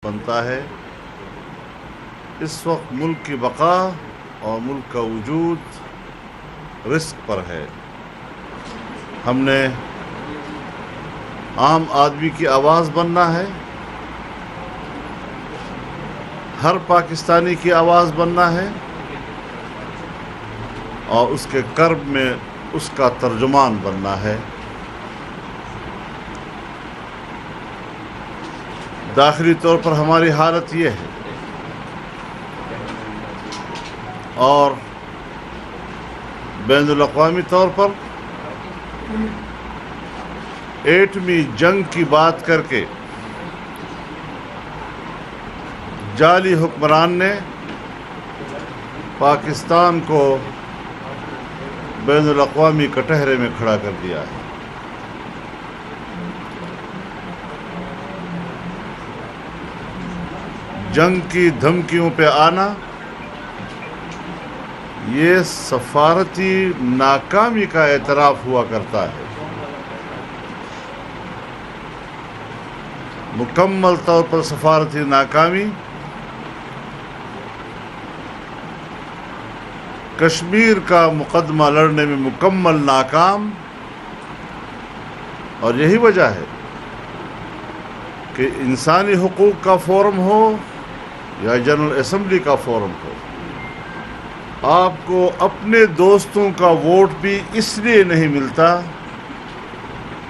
بنتا ہے۔ اس وقت ملک کی بقا اور ملک کا وجود رزق پر ہے۔ ہم نے عام آدمی کی آواز بننا ہے، ہر پاکستانی کی آواز بننا ہے اور اس کے کرب میں اس کا ترجمان بننا ہے۔ داخلی طور پر ہماری حالت یہ ہے اور بین الاقوامی طور پر ایٹمی جنگ کی بات کر کے جعلی حکمران نے پاکستان کو بین الاقوامی کٹہرے میں کھڑا کر دیا ہے۔ جنگ کی دھمکیوں پہ آنا یہ سفارتی ناکامی کا اعتراف ہوا کرتا ہے۔ مکمل طور پر سفارتی ناکامی کشمیر کا مقدمہ لڑنے میں مکمل ناکام، اور یہی وجہ ہے کہ انسانی حقوق کا فورم ہو یا جنرل اسمبلی کا فورم ہو، آپ کو اپنے دوستوں کا ووٹ بھی اس لیے نہیں ملتا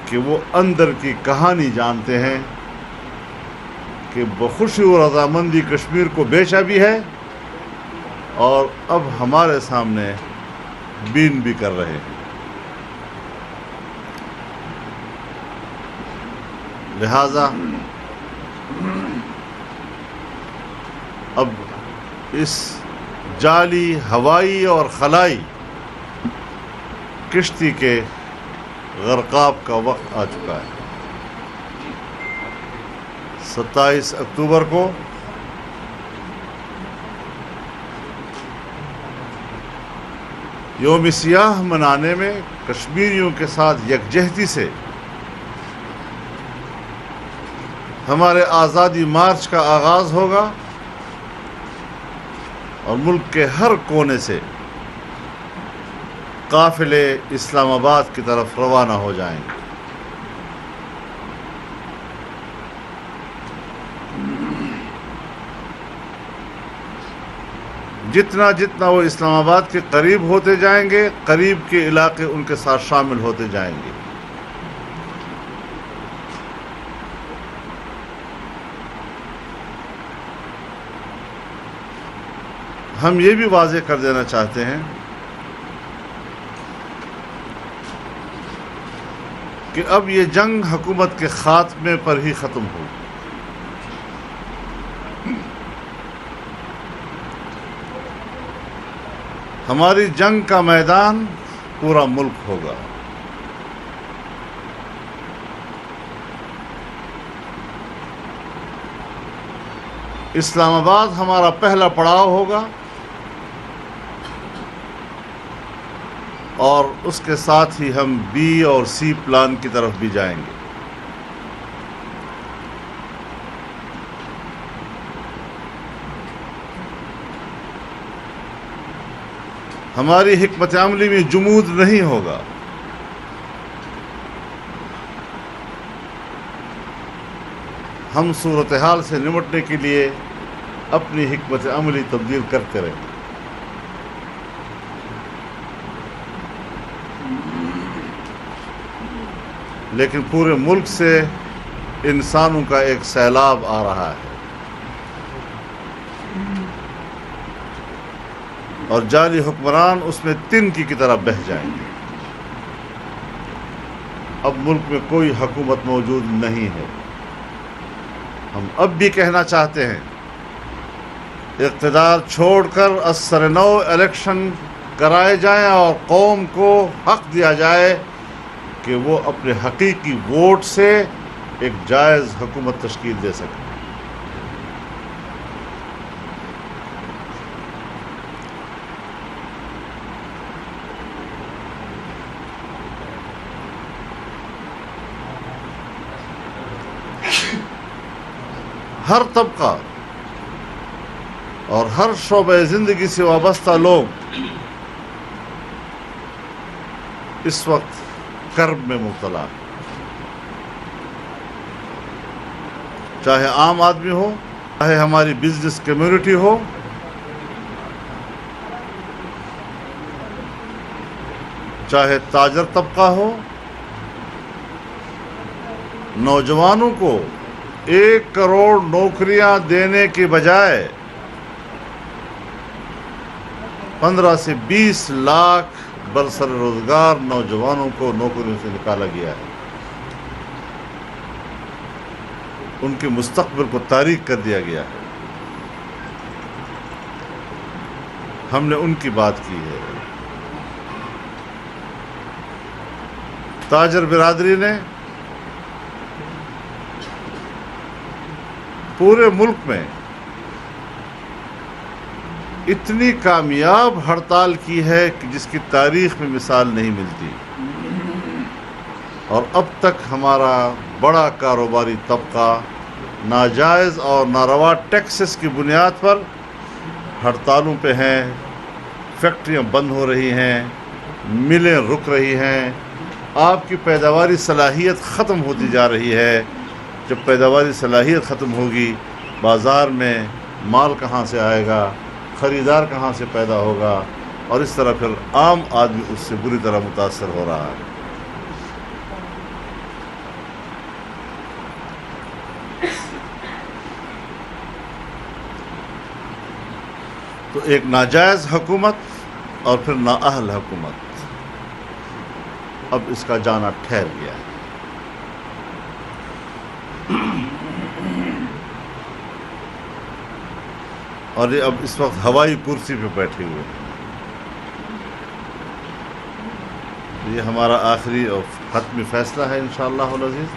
کہ وہ اندر کی کہانی جانتے ہیں کہ بخوشی و رضامندی کشمیر کو بیچا بھی ہے اور اب ہمارے سامنے بین بھی کر رہے ہیں۔ لہذا اب اس جعلی ہوائی اور خلائی کشتی کے غرقاب کا وقت آ چکا ہے۔ 27 اکتوبر کو یوم سیاہ منانے میں کشمیریوں کے ساتھ یکجہتی سے ہمارے آزادی مارچ کا آغاز ہوگا اور ملک کے ہر کونے سے قافلے اسلام آباد کی طرف روانہ ہو جائیں گے۔ جتنا جتنا وہ اسلام آباد کے قریب ہوتے جائیں گے، قریب کے علاقے ان کے ساتھ شامل ہوتے جائیں گے۔ ہم یہ بھی واضح کر دینا چاہتے ہیں کہ اب یہ جنگ حکومت کے خاتمے پر ہی ختم ہوگی۔ ہماری جنگ کا میدان پورا ملک ہوگا۔ اسلام آباد ہمارا پہلا پڑاؤ ہوگا اور اس کے ساتھ ہی ہم بی اور سی پلان کی طرف بھی جائیں گے۔ ہماری حکمت عملی میں جمود نہیں ہوگا۔ ہم صورتحال سے نمٹنے کے لیے اپنی حکمت عملی تبدیل کرتے رہیں گے۔ لیکن پورے ملک سے انسانوں کا ایک سیلاب آ رہا ہے اور جعلی حکمران اس میں تنکی کی طرح بہہ جائیں گے۔ اب ملک میں کوئی حکومت موجود نہیں ہے۔ ہم اب بھی کہنا چاہتے ہیں اقتدار چھوڑ کر ازسر نو الیکشن کرائے جائیں اور قوم کو حق دیا جائے کہ وہ اپنے حقیقی ووٹ سے ایک جائز حکومت تشکیل دے سکے۔ ہر طبقہ اور ہر شعبہ زندگی سے وابستہ لوگ اس وقت کرب میں مبتلا، چاہے عام آدمی ہو، چاہے ہماری بزنس کمیونٹی ہو، چاہے تاجر طبقہ ہو۔ نوجوانوں کو 1 کروڑ نوکریاں دینے کے بجائے 15 سے 20 لاکھ برسر روزگار نوجوانوں کو نوکریوں سے نکالا گیا ہے، ان کے مستقبل کو تاریک کر دیا گیا ہے۔ ہم نے ان کی بات کی ہے۔ تاجر برادری نے پورے ملک میں اتنی کامیاب ہڑتال کی ہے کہ جس کی تاریخ میں مثال نہیں ملتی، اور اب تک ہمارا بڑا کاروباری طبقہ ناجائز اور ناروا ٹیکسز کی بنیاد پر ہڑتالوں پہ ہیں، فیکٹریاں بند ہو رہی ہیں، ملیں رک رہی ہیں، آپ کی پیداواری صلاحیت ختم ہوتی جا رہی ہے۔ جب پیداواری صلاحیت ختم ہوگی، بازار میں مال کہاں سے آئے گا، خریدار کہاں سے پیدا ہوگا، اور اس طرح پھر عام آدمی اس سے بری طرح متاثر ہو رہا ہے۔ تو ایک ناجائز حکومت اور پھر نااہل حکومت، اب اس کا جانا ٹھہر گیا ہے۔ اور یہ اب اس وقت ہوائی کرسی پہ بیٹھے ہوئے ہیں۔ یہ ہمارا آخری اور حتمی فیصلہ ہے انشاءاللہ العزیز،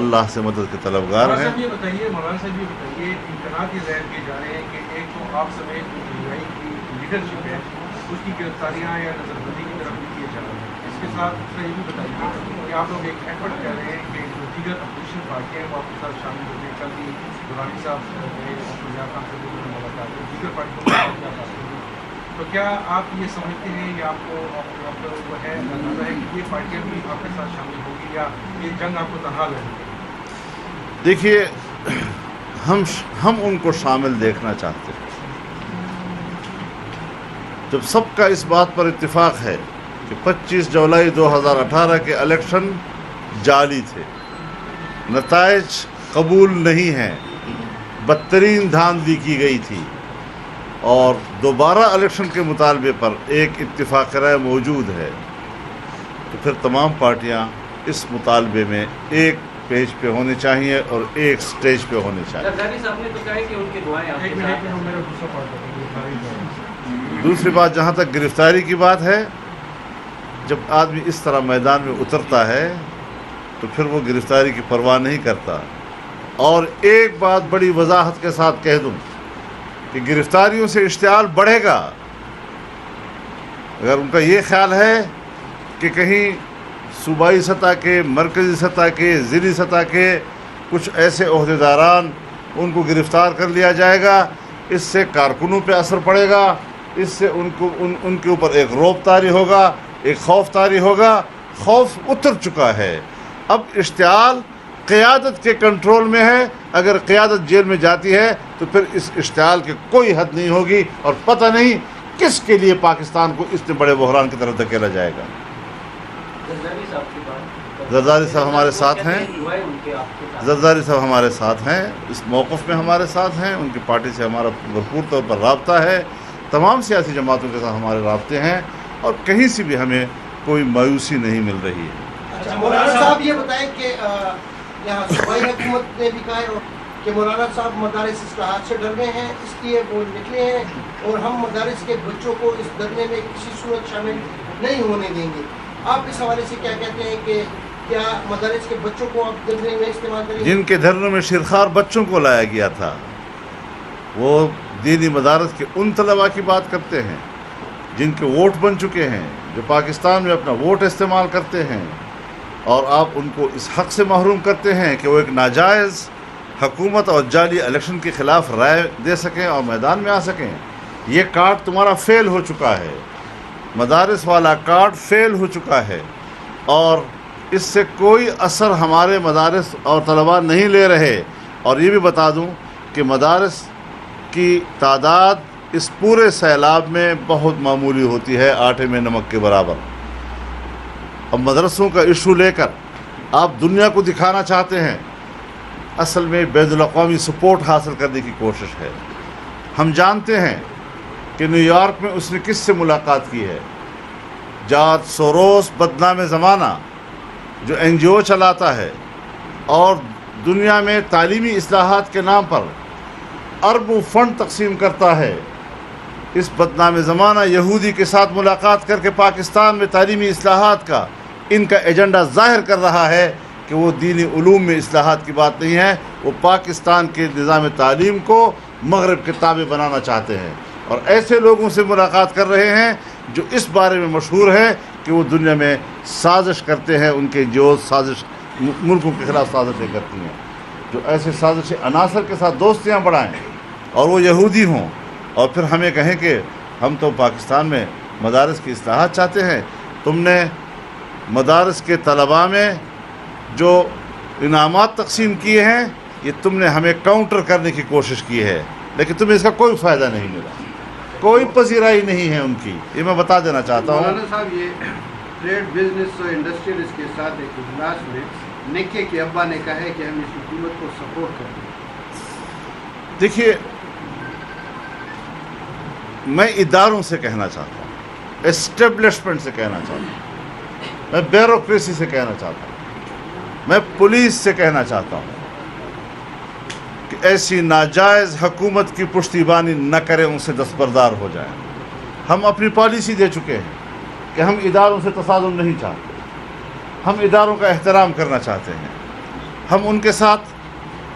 اللہ سے مدد کے طلبگار ہیں۔ مولانا صاحب یہ بتائیے امکانات یہ ظاہر کیے جا رہے ہیں کہ ایک تو آپ سمیت کی لیڈرشپ ہے، اس کی گرفتاریاں یا نظر بندی کی طرف بھی کیے جا رہے ہیں۔ اس کے ساتھ دوسرا یہ بھی بتائیے کہ آپ لوگ ایک ایفرٹ کر رہے ہیں کہ جو دیگر اپوزیشن پارٹیاں ہیں وہ آپ کے ساتھ شامل ہوتے ہیں۔ کل بھی درانی صاحب سے ملاقات ہوئی، دیگر پارٹیوں کے ساتھ ملاقات ہوئی۔ تو کیا آپ یہ سمجھتے ہیں یا آپ کو وہ ہے اندازہ ہے کہ یہ پارٹیاں بھی آپ کے ساتھ شامل ہوگی یا یہ جنگ آپ کو تنہا لڑیں گے؟ دیکھیے، ہم ان کو شامل دیکھنا چاہتے ہیں۔ جب سب کا اس بات پر اتفاق ہے کہ 25 جولائی 2018 کے الیکشن جعلی تھے، نتائج قبول نہیں ہیں، بدترین دھاندلی کی گئی تھی، اور دوبارہ الیکشن کے مطالبے پر ایک اتفاق رائے موجود ہے، تو پھر تمام پارٹیاں اس مطالبے میں ایک پیج پہ ہونے چاہیے اور ایک سٹیج پہ ہونے چاہیے۔ دوسری بات، جہاں تک گرفتاری کی بات ہے، جب آدمی اس طرح میدان میں اترتا ہے تو پھر وہ گرفتاری کی پرواہ نہیں کرتا۔ اور ایک بات بڑی وضاحت کے ساتھ کہہ دوں کہ گرفتاریوں سے اشتعال بڑھے گا۔ اگر ان کا یہ خیال ہے کہ کہیں صوبائی سطح کے، مرکزی سطح کے، ضلعی سطح کے کچھ ایسے عہدیداران ان کو گرفتار کر لیا جائے گا، اس سے کارکنوں پہ اثر پڑے گا، اس سے ان کے اوپر ایک رعب طاری ہوگا، ایک خوف طاری ہوگا۔ خوف اتر چکا ہے، اب اشتعال قیادت کے کنٹرول میں ہے۔ اگر قیادت جیل میں جاتی ہے تو پھر اس اشتعال کی کوئی حد نہیں ہوگی، اور پتہ نہیں کس کے لیے پاکستان کو اتنے بڑے بحران کی طرف دھکیلا جائے گا۔ زرداری صاحب ہمارے ساتھ ہیں، زرداری صاحب ہمارے ساتھ ہیں، اس موقف میں ہمارے ساتھ ہیں، ان کی پارٹی سے ہمارا بھرپور طور پر رابطہ ہے، تمام سیاسی جماعتوں کے ساتھ ہمارے رابطے ہیں، اور کہیں سے بھی ہمیں کوئی مایوسی نہیں مل رہی ہے۔ مولانا صاحب یہ بتائیں کہ یہاں صوبائی حکومت نے بھی کہا ہے کہ مولانا صاحب مدارس اصلاحات سے ڈر رہے ہیں، اس لیے وہ نکلے ہیں، اور ہم مدارس کے بچوں کو اس دھرنے میں کسی صورت شامل نہیں ہونے دیں گے۔ آپ اس حوالے سے کیا کہتے ہیں کہ کیا مدارس کے بچوں کو آپ دھرنے میں استعمال کریں گے؟ جن کے دھرنوں میں شرخار بچوں کو لایا گیا تھا، وہ دینی مدارس کے ان طلباء کی بات کرتے ہیں جن کے ووٹ بن چکے ہیں، جو پاکستان میں اپنا ووٹ استعمال کرتے ہیں، اور آپ ان کو اس حق سے محروم کرتے ہیں کہ وہ ایک ناجائز حکومت اور جعلی الیکشن کے خلاف رائے دے سکیں اور میدان میں آ سکیں. یہ کارڈ تمہارا فیل ہو چکا ہے. مدارس والا کارڈ فیل ہو چکا ہے اور اس سے کوئی اثر ہمارے مدارس اور طلباء نہیں لے رہے. اور یہ بھی بتا دوں کہ مدارس کی تعداد اس پورے سیلاب میں بہت معمولی ہوتی ہے، آٹے میں نمک کے برابر. اب مدرسوں کا ایشو لے کر آپ دنیا کو دکھانا چاہتے ہیں، اصل میں بین الاقوامی سپورٹ حاصل کرنے کی کوشش ہے. ہم جانتے ہیں کہ نیو یارک میں اس نے کس سے ملاقات کی ہے. جارج سوروس بدنام زمانہ جو این جی او چلاتا ہے اور دنیا میں تعلیمی اصلاحات کے نام پر اربوں فنڈ تقسیم کرتا ہے، اس بدنام زمانہ یہودی کے ساتھ ملاقات کر کے پاکستان میں تعلیمی اصلاحات کا ان کا ایجنڈا ظاہر کر رہا ہے کہ وہ دینی علوم میں اصلاحات کی بات نہیں ہے، وہ پاکستان کے نظام تعلیم کو مغرب کے تابع بنانا چاہتے ہیں. اور ایسے لوگوں سے ملاقات کر رہے ہیں جو اس بارے میں مشہور ہے کہ وہ دنیا میں سازش کرتے ہیں، ان کے جو سازش ملکوں کے خلاف سازشیں کرتی ہیں، جو ایسے سازشی عناصر کے ساتھ دوستیاں بڑھائیں اور وہ یہودی ہوں اور پھر ہمیں کہیں کہ ہم تو پاکستان میں مدارس کی اصلاحات چاہتے ہیں. تم نے مدارس کے طلباء میں جو انعامات تقسیم کیے ہیں یہ تم نے ہمیں کاؤنٹر کرنے کی کوشش کی ہے، لیکن تمہیں اس کا کوئی فائدہ نہیں ملا، کوئی پذیرائی نہیں ہے ان کی. یہ میں بتا دینا چاہتا ہوں. مولانا صاحب، یہ ٹریڈ بزنس اور انڈسٹریلسٹ کے ساتھ ایک اجلاس میں نکے کے ابا نے کہا ہے کہ ہم اس حکومت کو سپورٹ کرتے ہیں. دیکھیے، میں اداروں سے کہنا چاہتا ہوں، اسٹیبلشمنٹ سے کہنا چاہتا ہوں، میں بیوروکریسی سے کہنا چاہتا ہوں، میں پولیس سے کہنا چاہتا ہوں کہ ایسی ناجائز حکومت کی پشتیبانی نہ کریں، ان سے دستبردار ہو جائیں. ہم اپنی پالیسی دے چکے ہیں کہ ہم اداروں سے تصادم نہیں چاہتے، ہم اداروں کا احترام کرنا چاہتے ہیں. ہم ان کے ساتھ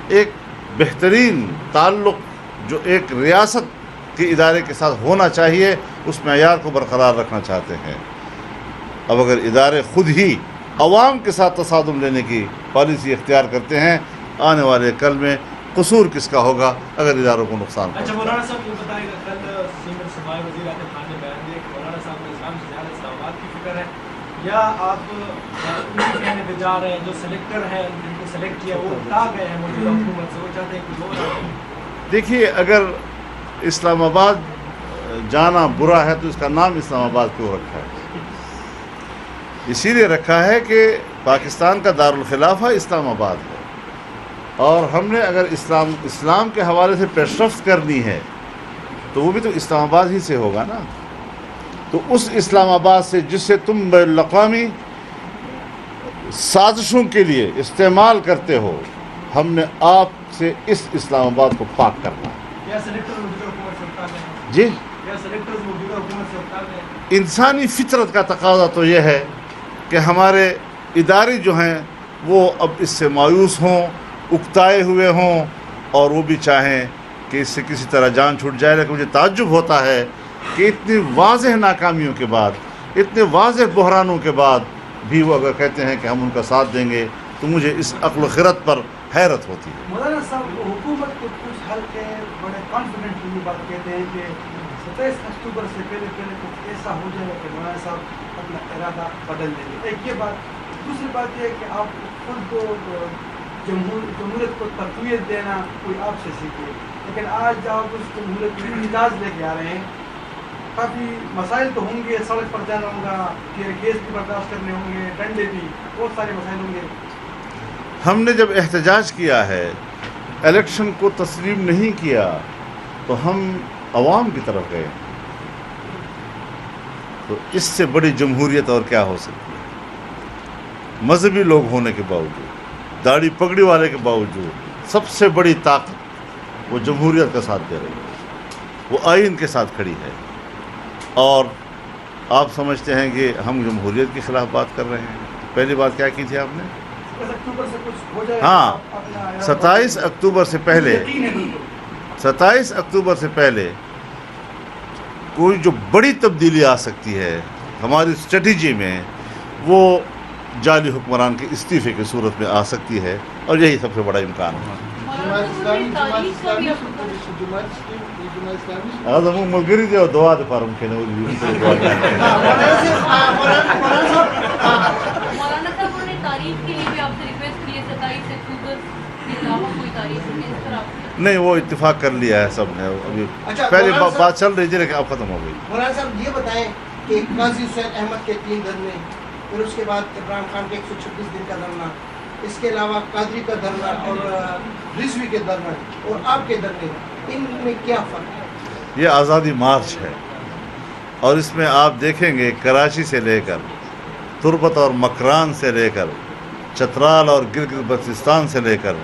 ایک بہترین تعلق جو ایک ریاست کے ادارے کے ساتھ ہونا چاہیے اس معیار کو برقرار رکھنا چاہتے ہیں. اب اگر ادارے خود ہی عوام کے ساتھ تصادم لینے کی پالیسی اختیار کرتے ہیں، آنے والے کل میں قصور کس کا ہوگا اگر اداروں کو نقصان اچھا مولانا صاحب یہ بتائیں گا، کل سینئر سرمایہ وزیر عاطف خان نے بیان دیا کہ مولانا صاحب کو اسلام سے زیادہ اسلام آباد کی فکر ہے، یا آپ ان کہنے پہ جا رہے ہیں جو سلیکٹر ہیں جن کو سلیکٹ کیا وہ اٹھا گئے ہیں موجودہ حکومت سے، وہ چاہتے ہیں کچھ اور. دیکھیے، اگر اسلام آباد جانا برا ہے تو اس کا نام اسلام آباد کیوں رکھا ہے؟ اسی لیے رکھا ہے کہ پاکستان کا دارالخلافہ اسلام آباد ہے، اور ہم نے اگر اسلام کے حوالے سے پیش رفت کرنی ہے تو وہ بھی تو اسلام آباد ہی سے ہوگا نا. تو اس اسلام آباد سے جس سے تم بین الاقوامی سازشوں کے لیے استعمال کرتے ہو، ہم نے آپ سے اس اسلام آباد کو پاک کرنا ہے. یا سلیکٹر موجودہ حکومت سے اٹھا گئے ہیں، جی، یا سلیکٹرز موجودہ حکومت سے اٹھا گئے ہیں. انسانی فطرت کا تقاضا تو یہ ہے کہ ہمارے ادارے جو ہیں وہ اب اس سے مایوس ہوں، اکتائے ہوئے ہوں، اور وہ بھی چاہیں کہ اس سے کسی طرح جان چھوٹ جائے. لیکن مجھے تعجب ہوتا ہے کہ اتنی واضح ناکامیوں کے بعد، اتنے واضح بحرانوں کے بعد بھی وہ اگر کہتے ہیں کہ ہم ان کا ساتھ دیں گے تو مجھے اس عقل و خرد پر حیرت ہوتی ہے. مولانا صاحب، حکومت کے کچھ حلقے بڑے کانفیڈنٹلی یہ بات کہتے ہیں کہ 27 اکتوبر سے پہلے کچھ ایسا ہو جائے گا کہ مولانا صاحب اپنا ارادہ بدل دیں گے. ایک یہ بات. دوسری بات یہ ہے کہ آپ خود کو جمہوریت کو تقویت دینا کوئی آپ سے سیکھے، لیکن آج آپ اس جمہوریت میں اعتراض لے کے آ رہے ہیں. کافی مسائل تو ہوں گے، سڑک پر جانا ہوگا، کیس بھی برداشت کرنے ہوں گے، ڈنڈے بھی، بہت سارے مسائل ہوں گے. ہم نے جب احتجاج کیا ہے، الیکشن کو تسلیم نہیں کیا، تو ہم عوام کی طرف گئے. تو اس سے بڑی جمہوریت اور کیا ہو سکتی ہے؟ مذہبی لوگ ہونے کے باوجود، داڑھی پگڑی والے کے باوجود، سب سے بڑی طاقت وہ جمہوریت کا ساتھ دے رہی ہے، وہ آئین کے ساتھ کھڑی ہے. اور آپ سمجھتے ہیں کہ ہم جمہوریت کے خلاف بات کر رہے ہیں؟ پہلی بات کیا کی تھی آپ نے؟ 27 اکتوبر سے کچھ ہو جائے گا. ہاں، 27 اکتوبر سے پہلے، 27 اکتوبر سے پہلے کوئی جو بڑی تبدیلی آ سکتی ہے ہماری اسٹریٹجی میں، وہ جعلی حکمران کے استعفے کی صورت میں آ سکتی ہے، اور یہی سب سے بڑا امکان ہے. هذا مو ملقري دي دعاء فارم كنا مولانا صاحب انہوں نے تعریف کے لیے بھی آپ سے ریکویسٹ کی ہے 27 اکتوبر کے علاوہ کوئی تعریف نہیں اس طرح نہیں وہ اتفاق کر لیا ہے سب نے ابھی اچھا، پہلے مولانا بات چل رہی تھی لیکن اب ختم ہو گئی مولانا صاحب یہ بتائیں کہ قاضی حسین احمد کے 3 دھرنے، پھر اس کے بعد عمران خان کے 126 دن کا دھرنا، اس کے علاوہ قادری کا دھرنا اور رضوی کے دھرنا اور آپ کے دھرنے، ان میں کیا فرق ہے؟ یہ آزادی مارچ ہے اور اس میں آپ دیکھیں گے کراچی سے لے کر تربت اور مکران سے لے کر چترال اور گلگت بلتستان سے لے کر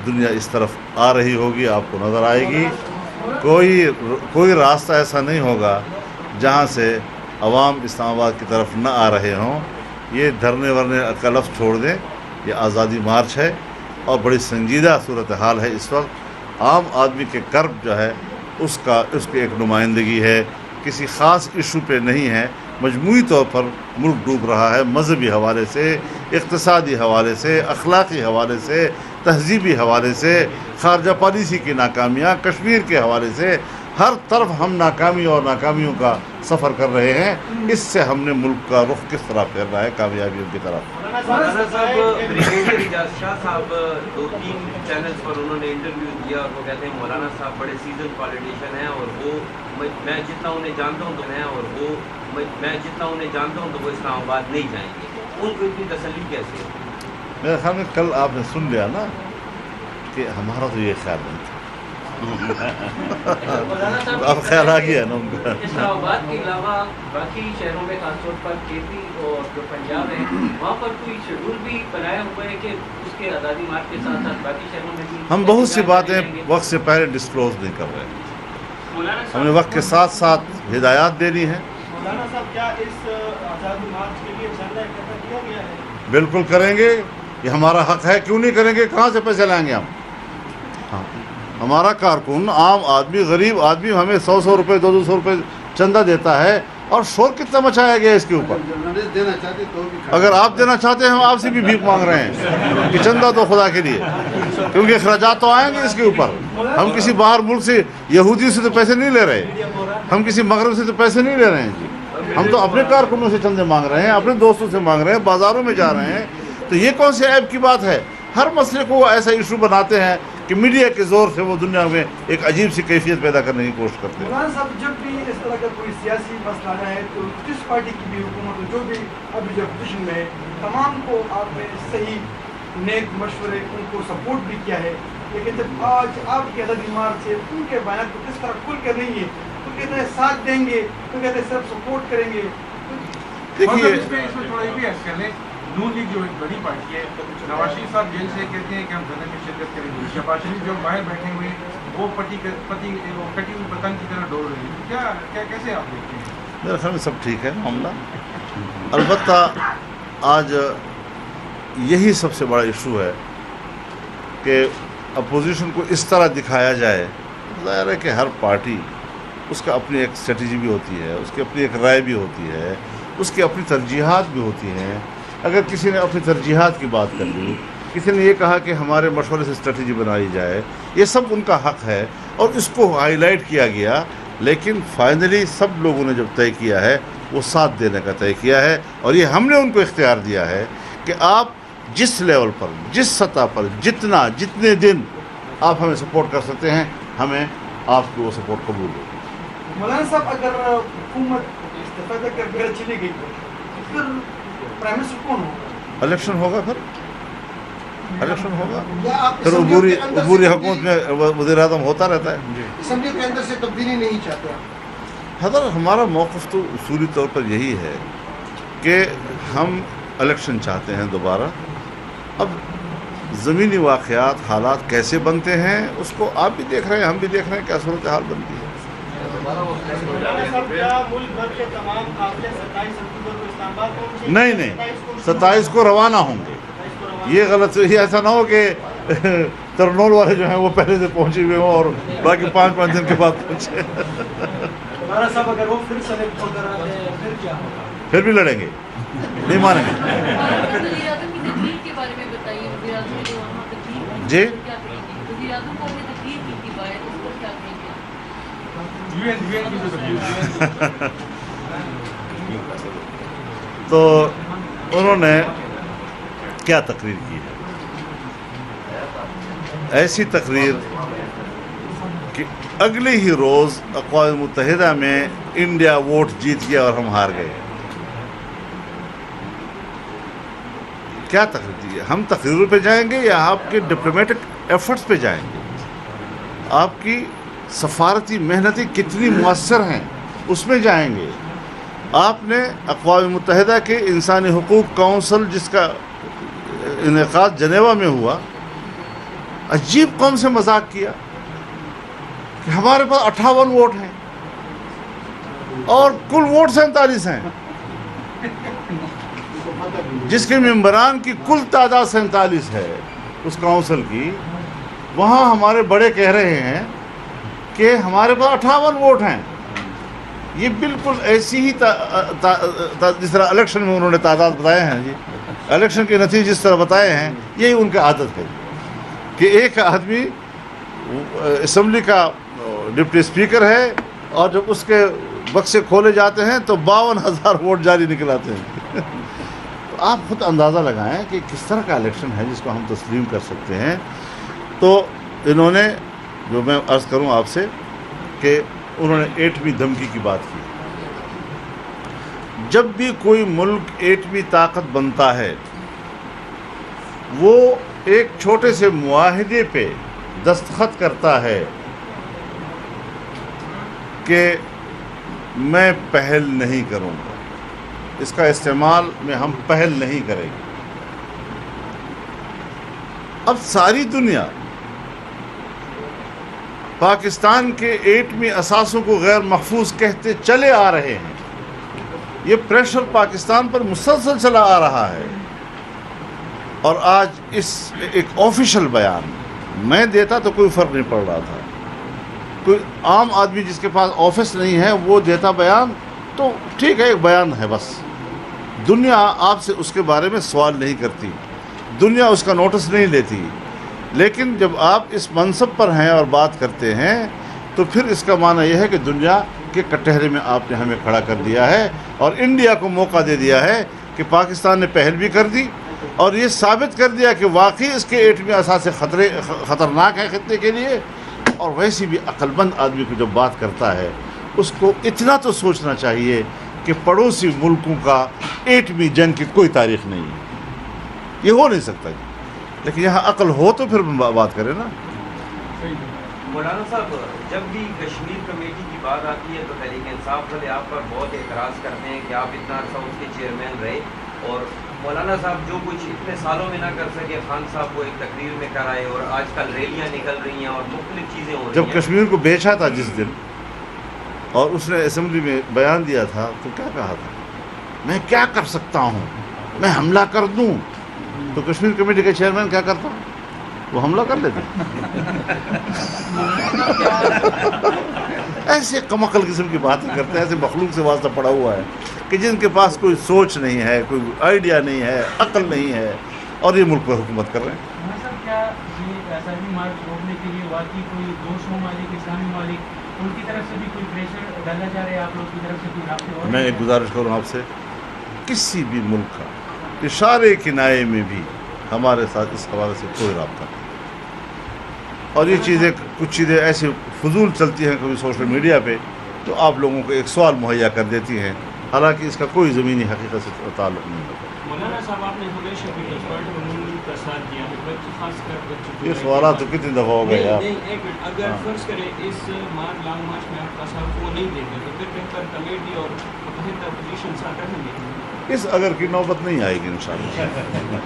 دنیا اس طرف آ رہی ہوگی، آپ کو نظر آئے گی. کوئی راستہ ایسا نہیں ہوگا جہاں سے عوام اسلام آباد کی طرف نہ آ رہے ہوں. یہ دھرنے ورنے کا لفظ چھوڑ دیں، یہ آزادی مارچ ہے اور بڑی سنجیدہ صورتحال ہے. اس وقت عام آدمی کے کرب جو ہے اس کی ایک نمائندگی ہے، کسی خاص ایشو پہ نہیں ہے. مجموعی طور پر ملک ڈوب رہا ہے، مذہبی حوالے سے، اقتصادی حوالے سے، اخلاقی حوالے سے، تہذیبی حوالے سے، خارجہ پالیسی کی ناکامیاں، کشمیر کے حوالے سے ہر طرف ہم ناکامی اور ناکامیوں کا سفر کر رہے ہیں. اس سے ہم نے ملک کا رخ کس طرح پھیر رہا ہے کامیابیوں کی طرف. مولانا صاحب بریگیڈیئر اجاز شاہ صاحب 2-3 چینلز پر انہوں نے انٹرویو دیا اور وہ کہتے ہیں مولانا صاحب بڑے سیزن پالیٹیشین ہیں اور وہ میں جتنا انہیں جانتا ہوں تو وہ اسلام آباد نہیں جائیں گے. ان کو اتنی تسلی کیسے ہے؟ میرے خیال میں کل آپ نے سن لیا نا کہ ہمارا تو یہ خیال نہیں تھا. اب خیال آ گیا نا ان کا. اسلام آباد کے علاوہ باقی شہروں میں خاص طور پر کے پی اور جو پنجاب ہے وہاں پر کوئی شیڈول بھی بنایا ہوا ہے کہ اس کے آزادی مارچ کے ساتھ ساتھ باقی شہروں میں بھی ہم بہت سی باتیں وقت سے پہلے ڈسکلوز نہیں کر رہے ہیں. ہم نے وقت کے ساتھ ساتھ ہدایات دینی ہیں. مولانا صاحب کیا اس آزادی مارچ کے لیے چندہ اکٹھا کیا گیا ہے؟ بالکل کریں گے، یہ ہمارا حق ہے. کیوں نہیں کریں گے؟ کہاں سے پیسے لائیں گے ہم؟ ہاں، ہمارا کارکن عام آدمی غریب آدمی ہمیں 100 روپے 200 روپے چندہ دیتا ہے اور شور کتنا مچایا گیا اس کے اوپر. جرنلسٹ دینا چاہتے تو بھی اگر آپ دینا چاہتے ہیں ہم آپ سے بھی بھیک مانگ رہے ہیں کہ چندہ دو خدا کے لیے، کیونکہ اخراجات تو آئیں گے اس کے اوپر. ہم کسی باہر ملک سے یہودیوں سے تو پیسے نہیں لے رہے، ہم کسی مغرب سے تو پیسے نہیں لے رہے ہیں جی. ہم تو اپنے کارکنوں سے چندے مانگ رہے ہیں، اپنے دوستوں سے مانگ رہے ہیں، بازاروں میں جا رہے ہیں. تو یہ کون سے عیب کی بات ہے؟ ہر مسئلے کو وہ ایسا ایشو بناتے ہیں کہ میڈیا کے زور سے وہ دنیا میں ایک عجیب سی کیفیت پیدا کرنے کی کوشش کرتے ہیں. مولانا صاحب جب بھی اس طرح کا کوئی سیاسی مسئلہ آیا ہے تو جس پارٹی کی بھی حکومت ہو، جو بھی ابھی جو اپوزیشن میں ہے، تمام کو آپ نے صحیح نیک مشورے ان کو سپورٹ بھی کیا ہے. لیکن جب آج آپ کی آزادی مارچ سے ان کے بیانات کو کس طرح کھل کر نہیں ہے تو کہتے ہیں ساتھ دیں گے، تو کہتے ہیں صرف سپورٹ کریں گے. دیکھیے اس میں تھوڑا یہ بھی عرض کر لیں، نون لیگ جو ایک بڑی پارٹی ہے، نواز شریف صاحب جیل سے کہتے ہیں کہ ہم دھرنے میں شرکت کریں گے. شہباز شریف جو باہر بیٹھے ہوئے وہ کٹی ہوئی پتنگ کی طرح ڈول رہے ہیں. کیا کیسے آپ دیکھتے ہیں؟ میرے خیال میں سب ٹھیک ہے معاملہ. البتہ آج یہی سب سے بڑا ایشو ہے کہ اپوزیشن کو اس طرح دکھایا جائے. ظاہر ہے کہ ہر پارٹی اس کا اپنی ایک اسٹریٹجی بھی ہوتی ہے، اس کی اپنی ایک رائے بھی ہوتی ہے، اس کی اپنی ترجیحات بھی ہوتی ہیں. اگر کسی نے اپنی ترجیحات کی بات کر لی، کسی نے یہ کہا کہ ہمارے مشورے سے اسٹریٹجی بنائی جائے، یہ سب ان کا حق ہے اور اس کو ہائی لائٹ کیا گیا. لیکن فائنلی سب لوگوں نے جب طے کیا ہے وہ ساتھ دینے کا طے کیا ہے اور یہ ہم نے ان کو اختیار دیا ہے کہ آپ جس لیول پر، جس سطح پر، جتنے دن آپ ہمیں سپورٹ کر سکتے ہیں، ہمیں آپ کی وہ سپورٹ قبول ہو. مولانا صاحب اگر حکومت استعفیٰ دے کر بغیر چلی گئی تو پھر پرائم منسٹر کون ہوگا؟ الیکشن ہوگا، پھر الیکشن ہوگا، یا آپ پھر عبوری حکومت میں وزیر اعظم ہوتا رہتا ہے. جی اسمبلی کے اندر سے تبدیلی نہیں چاہتے آپ؟ حضرت ہمارا موقف تو اصولی طور پر یہی ہے کہ ہم الیکشن چاہتے ہیں دوبارہ. اب زمینی واقعات، حالات کیسے بنتے ہیں اس کو آپ بھی دیکھ رہے ہیں، ہم بھی دیکھ رہے ہیں کیا صورتحال بنتی ہے. مولانا صاحب کیا ملک بھر کے تمام قافلے 27 اکتوبر کو اسلام آباد پہنچیں گے؟ نہیں 27 کو روانہ ہوں گے. یہ غلط، یہ ایسا نہ ہو کہ ترنول والے جو ہیں وہ پہلے سے پہنچے ہوئے ہوں اور باقی 5 دن کے بعد پہنچے. مولانا صاحب اگر وہ پھر سلیکٹ ہو کر آتے ہیں پھر کیا ہوگا؟ پھر بھی لڑیں گے، نہیں مانیں گے. وزیر اعظم کی تجویز کے بارے میں بتائیے. وزیر اعظم نے جو وہاں تجویز جی کیا کریں گے؟ وزیر تو انہوں نے کیا تقریر کی ہے؟ ایسی تقریر کہ اگلے ہی روز اقوام متحدہ میں انڈیا ووٹ جیت گیا اور ہم ہار گئے. کیا تقریر دی ہے؟ ہم تقریروں پہ جائیں گے یا آپ کے ڈپلومیٹک ایفرٹس پہ جائیں گے؟ آپ کی سفارتی محنتیں کتنی مؤثر ہیں اس میں جائیں گے؟ آپ نے اقوام متحدہ کے انسانی حقوق کونسل جس کا انعقاد جنیوا میں ہوا، عجیب قوم سے مذاق کیا کہ ہمارے پاس 58 ووٹ ہیں اور کل ووٹ 47 ہیں، جس کے ممبران کی کل تعداد 47 ہے اس کونسل کی. وہاں ہمارے بڑے کہہ رہے ہیں کہ ہمارے پاس 58 ووٹ ہیں. یہ بالکل ایسی ہی جس طرح الیکشن میں انہوں نے تعداد بتائے ہیں، جی الیکشن کے نتیجے جس طرح بتائے ہیں، یہی ان کی عادت ہے کہ ایک آدمی اسمبلی کا ڈپٹی اسپیکر ہے اور جب اس کے بکسے کھولے جاتے ہیں تو 52,000 ووٹ جاری نکلاتے ہیں. تو آپ خود اندازہ لگائیں کہ کس طرح کا الیکشن ہے جس کو ہم تسلیم کر سکتے ہیں. تو انہوں نے، جو میں عرض کروں آپ سے، کہ انہوں نے ایٹمی دھمکی کی بات کی. جب بھی کوئی ملک ایٹمی طاقت بنتا ہے وہ ایک چھوٹے سے معاہدے پہ دستخط کرتا ہے کہ میں پہل نہیں کروں گا، اس کا استعمال میں ہم پہل نہیں کریں گے. اب ساری دنیا پاکستان کے ایٹمی اثاثوں کو غیر محفوظ کہتے چلے آ رہے ہیں. یہ پریشر پاکستان پر مسلسل چلا آ رہا ہے، اور آج اس ایک آفیشیل بیان میں دیتا تو کوئی فرق نہیں پڑ رہا تھا. کوئی عام آدمی جس کے پاس آفس نہیں ہے وہ دیتا بیان تو ٹھیک ہے، ایک بیان ہے بس. دنیا آپ سے اس کے بارے میں سوال نہیں کرتی، دنیا اس کا نوٹس نہیں لیتی. لیکن جب آپ اس منصب پر ہیں اور بات کرتے ہیں تو پھر اس کا معنی یہ ہے کہ دنیا کے کٹہرے میں آپ نے ہمیں کھڑا کر دیا ہے اور انڈیا کو موقع دے دیا ہے کہ پاکستان نے پہل بھی کر دی اور یہ ثابت کر دیا کہ واقعی اس کے ایٹمی اثاثے خطرناک ہے خطے کے لیے. اور ویسے بھی عقل مند آدمی کو جب بات کرتا ہے اس کو اتنا تو سوچنا چاہیے کہ پڑوسی ملکوں کا ایٹمی جنگ کی کوئی تاریخ نہیں ہے، یہ ہو نہیں سکتا. لیکن یہاں عقل ہو تو پھر بات کریں نا. مولانا صاحب، جب بھی کشمیر کمیٹی کی بات آتی ہے تو تحریک انصاف والے آپ پر بہت اعتراض کرتے ہیں کہ آپ اتنا عرصہ اس کے چیئرمین رہے اور مولانا صاحب جو کچھ اتنے سالوں میں نہ کر سکے خان صاحب کو ایک تقریر میں کرائے، اور آج کل ریلیاں نکل رہی ہیں اور مختلف چیزیں ہو رہی ہیں. جب کشمیر کو بیچا تھا جس دن اور اس نے اسمبلی میں بیان دیا تھا تو کیا کہا تھا؟ میں کیا کر سکتا ہوں، میں حملہ کر دوں. تو کشمیر کمیٹی کا چیئرمین کیا کرتا؟ وہ حملہ کر لیتے. ایسے کمعقل قسم کی باتیں کرتے ہیں، ایسے مخلوق سے واسطہ پڑا ہوا ہے کہ جن کے پاس کوئی سوچ نہیں ہے، کوئی آئیڈیا نہیں ہے، عقل نہیں ہے، اور یہ ملک پر حکومت کر رہے ہیں. صاحب کیا یہ ایسا بھی مارچ روکنے کے لیے واقعی کوئی دوست ممالک، اسلامی ممالک، ان کی طرف سے بھی کوئی پریشر ڈالا جا رہا ہے؟ آپ لوگ کی طرف سے کوئی رابطے؟ میں ایک گزارش کروں آپ سے، کسی بھی ملک کا اشارے کنائے میں بھی ہمارے ساتھ اس حوالے سے کوئی رابطہ نہیں. اور یہ چیزیں، کچھ چیزیں ایسی فضول چلتی ہیں کبھی سوشل میڈیا پہ تو آپ لوگوں کو ایک سوال مہیا کر دیتی ہیں، حالانکہ اس کا کوئی زمینی حقیقت سے تعلق نہیں ہوتا. مولانا صاحب، آپ نے ہمیشہ پیپلز پارٹی عموماً کا ساتھ دیا، خاص کر یہ سوالات تو کتنی دفعہ ہو گئے آپ. ایک منٹ، اگر فرض کریں اس لانگ مارچ میں آپ کا ساتھ وہ نہیں دیتے تو پھر بہتر کمیٹی اور اپوزیشن ساتھ رہیں گے. اس اگر کی نوبت نہیں آئے گی انشاءاللہ.